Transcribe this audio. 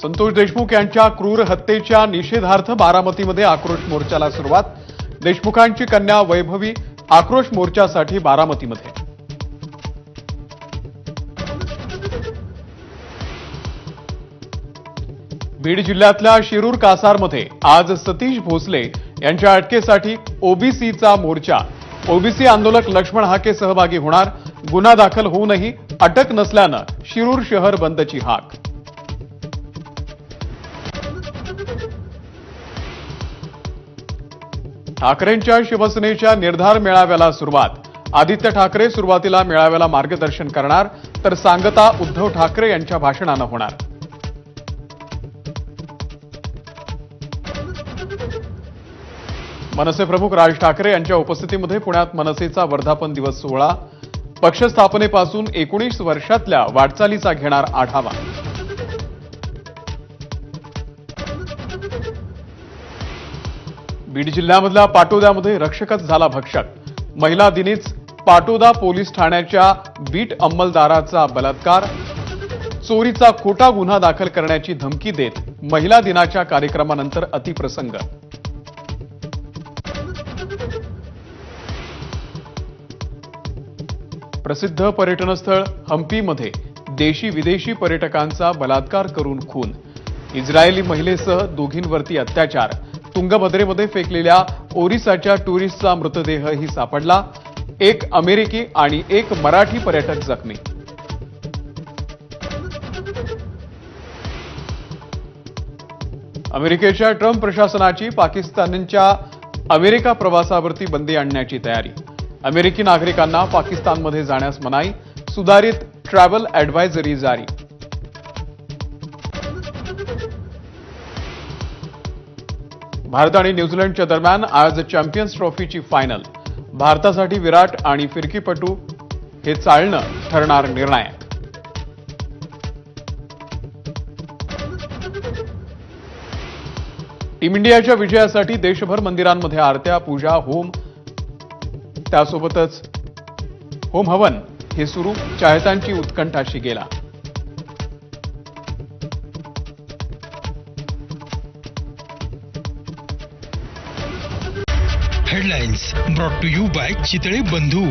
संतोष देशमुख यांच्या क्रूर हत्येच्या निषेधार्थ बारामतीमध्ये आक्रोश मोर्चाला सुरुवात। देशमुखांची कन्या वैभवी आक्रोश मोर्चासाठी बारामतीमध्ये। बीड जिल्ह्यातल्या शिरूर कासारमध्ये आज सतीश भोसले यांच्या अटकेसाठी ओबीसीचा मोर्चा। ओबीसी आंदोलक लक्ष्मण हाके सहभागी होणार। गुन्हा दाखल होऊनही अटक नसल्यानं शिरूर शहर बंदची हाक। ठाकरेंच्या शिवसेनेच्या निर्धार मेळाव्याला सुरुवात। आदित्य ठाकरे सुरुवातीला मेळाव्याला मार्गदर्शन करणार, तर सांगता उद्धव ठाकरे यांच्या भाषणानं होणार। मनसे प्रमुख राज ठाकरे यांच्या उपस्थितीमध्ये पुण्यात मनसेचा वर्धापन दिवस सोहळा। पक्ष स्थापनेपासून 19 वर्षातल्या वाटचालीचा घेणार आढावा। बीड जिल्ह्यामधल्या पाटोद्यामध्ये रक्षकच झाला भक्षक। महिला दिनीच पाटोदा पोलीस ठाण्याच्या बीट अंमलदाराचा बलात्कार। चोरीचा खोटा गुन्हा दाखल करण्याची धमकी देत महिला दिनाच्या कार्यक्रमानंतर अतिप्रसंग। प्रसिद्ध पर्यटनस्थळ हम्पीमध्ये देशी विदेशी पर्यटकांचा बलात्कार करून खून। इस्रायली महिलेसह दोघींवरती अत्याचार। तुंगभद्रेमध्ये फेकलेल्या ओरिसाच्या टुरिस्टचा मृतदेहही सापडला। एक अमेरिकी आणि एक मराठी पर्यटक जखमी। अमेरिकेच्या ट्रम्प प्रशासनाची पाकिस्तानच्या अमेरिका प्रवासावरती बंदी आणण्याची तयारी। अमेरिकी नागरिकांना पाकिस्तानमध्ये जाण्यास मनाई। सुधारित ट्रॅव्हल ॲडव्हायझरी जारी। भारत आणि न्यूझीलंडच्या दरम्यान आज चॅम्पियन्स ट्रॉफीची फायनल। भारतासाठी विराट आणि फिरकीपटू हे चालणं ठरणार निर्णायक। टीम इंडियाच्या विजयासाठी देशभर मंदिरांमध्ये आरत्या, पूजा, होम, त्यासोबतच होम हवन हे सुरू। चाहत्यांची उत्कंठा शिगेला। Headlines brought to you by Chitale बंधू।